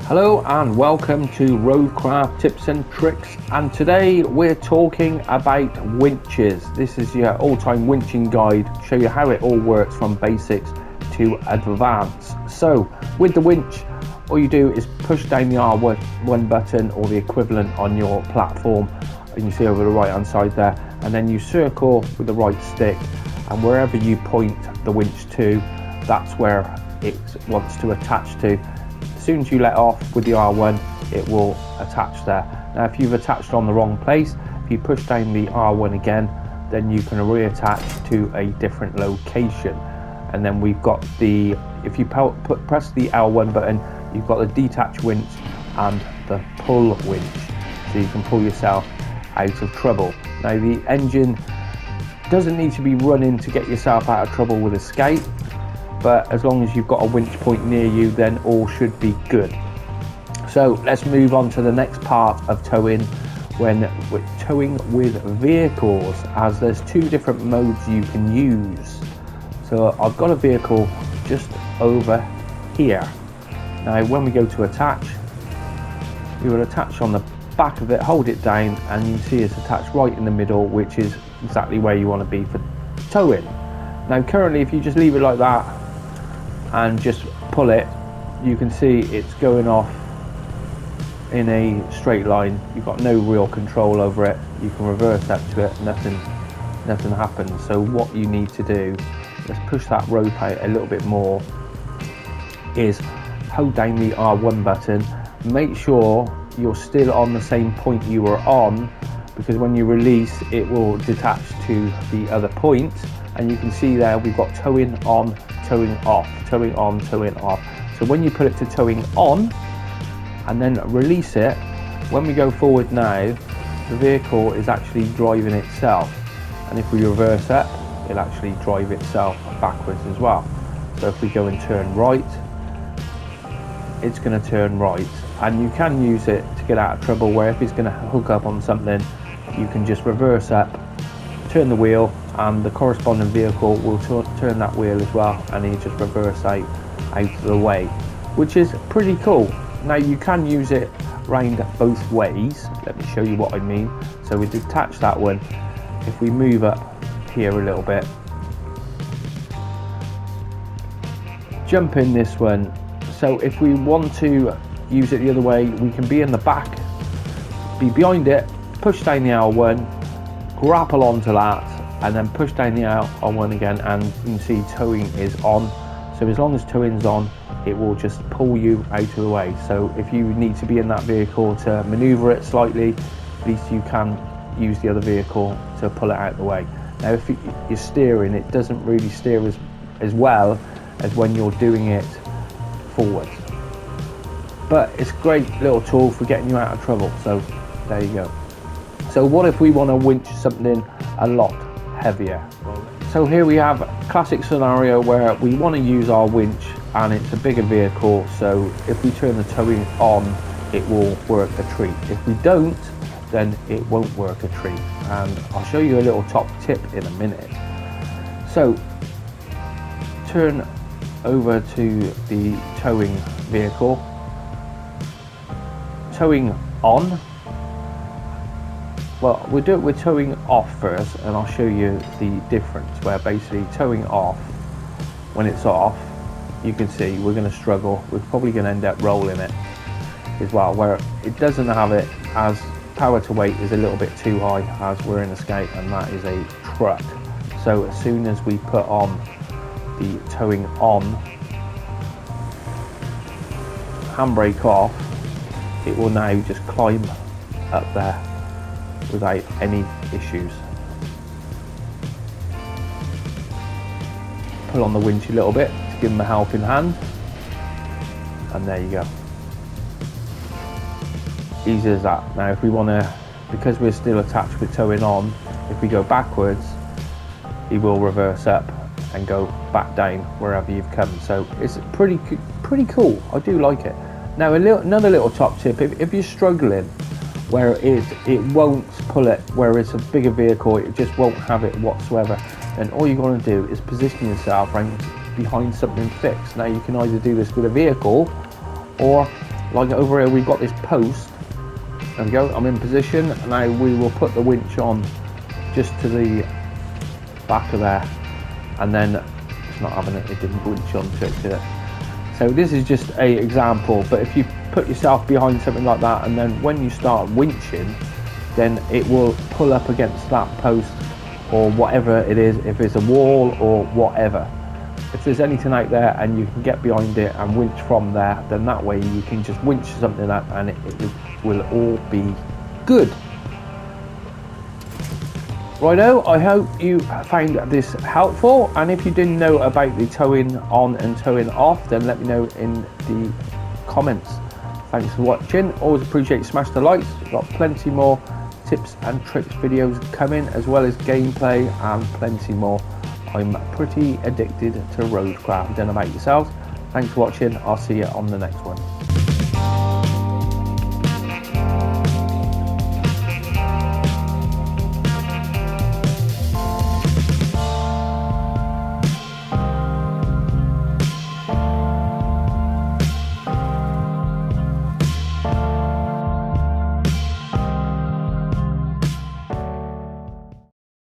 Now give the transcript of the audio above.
Hello and welcome to RoadCraft Tips and Tricks, and today we're talking about winches. This is your all-time winching guide, show you how it all works from basics to advanced. So with the winch, all you do is push down the R1 button or the equivalent on your platform. You can see over the right hand side there, and then you circle with the right stick, and wherever you point the winch to, that's where it wants to attach to. As soon as you let off with the R1, it will attach there. Now if you've attached on the wrong place, if you push down the R1 again, then you can reattach to a different location. And then we've got the, if you press the L1 button, you've got the detach winch and the pull winch, so you can pull yourself out of trouble. Now the engine doesn't need to be running to get yourself out of trouble with escape, but as long as you've got a winch point near you, then all should be good. So let's move on to the next part of towing, when we're towing with vehicles, as there's two different modes you can use. So I've got a vehicle just over here. Now when we go to attach, you will attach on the back of it, hold it down, and you see it's attached right in the middle, which is exactly where you want to be for towing. Now currently, if you just leave it like that and just pull it, you can see it's going off in a straight line. You've got no real control over it. You can reverse that to it, nothing happens. So what you need to do, let's push that rope out a little bit more, is hold down the R1 button, make sure you're still on the same point you were on, because when you release it will detach to the other point. And you can see there we've got towing on, towing off, towing on, towing off. So when you put it to towing on and then release it, when we go forward now, the vehicle is actually driving itself, and if we reverse it, it'll actually drive itself backwards as well. So if we go and turn right, it's going to turn right. And you can use it to get out of trouble, where if it's going to hook up on something, you can just reverse up, turn the wheel, and the corresponding vehicle will turn that wheel as well, and you just reverse out of the way, which is pretty cool. Now you can use it round both ways. Let me show you what I mean. So we detach that one. If we move up here a little bit, jump in this one. So if we want to use it the other way, we can be in the back, be behind it, push down the L1, grapple onto that, and then push down the L1 again, and you can see towing is on. So as long as towing's on, it will just pull you out of the way. So if you need to be in that vehicle to maneuver it slightly, at least you can use the other vehicle to pull it out of the way. Now if you're steering, it doesn't really steer as well as when you're doing it forward, but it's a great little tool for getting you out of trouble. So there you go. So what if we want to winch something a lot heavier? So here we have a classic scenario where we want to use our winch and it's a bigger vehicle. So if we turn the towing on, it will work a treat. If we don't, then it won't work a treat, and I'll show you a little top tip in a minute. So turn over to the towing vehicle, towing on. Well, we'll do it with towing off first, and I'll show you the difference, where basically towing off, when it's off, you can see we're going to struggle. We're probably going to end up rolling it as well, where it doesn't have it, as power to weight is a little bit too high, as we're in escape and that is a truck. So as soon as we put on the towing on, handbrake off, it will now just climb up there without any issues. Pull on the winch a little bit to give them a helping hand, and there you go. Easy as that. Now if we want to, because we're still attached with towing on, if we go backwards, he will reverse up and go back down wherever you've come. So it's pretty cool. I do like it. Now another little top tip, if you're struggling where it won't pull it, where it's a bigger vehicle, it just won't have it whatsoever, then all you're going to do is position yourself right behind something fixed. Now you can either do this with a vehicle, or Like over here, we've got this post. There we go, I'm in position. Now we will put the winch on just to the back of there, and then it's not having it, it didn't winch onto it, did it? So this is just a example, but if you put yourself behind something like that, and then when you start winching, then it will pull up against that post or whatever it is, if it's a wall or whatever. If there's anything out there and you can get behind it and winch from there, then that way you can just winch something up and it will all be good. Righto, I hope you found this helpful, and if you didn't know about the towing on and towing off, then let me know in the comments. Thanks for watching, always appreciate you smash the likes. We've got plenty more tips and tricks videos coming, as well as gameplay and plenty more. I'm pretty addicted to RoadCraft. Don't know about yourselves. Thanks for watching, I'll see you on the next one.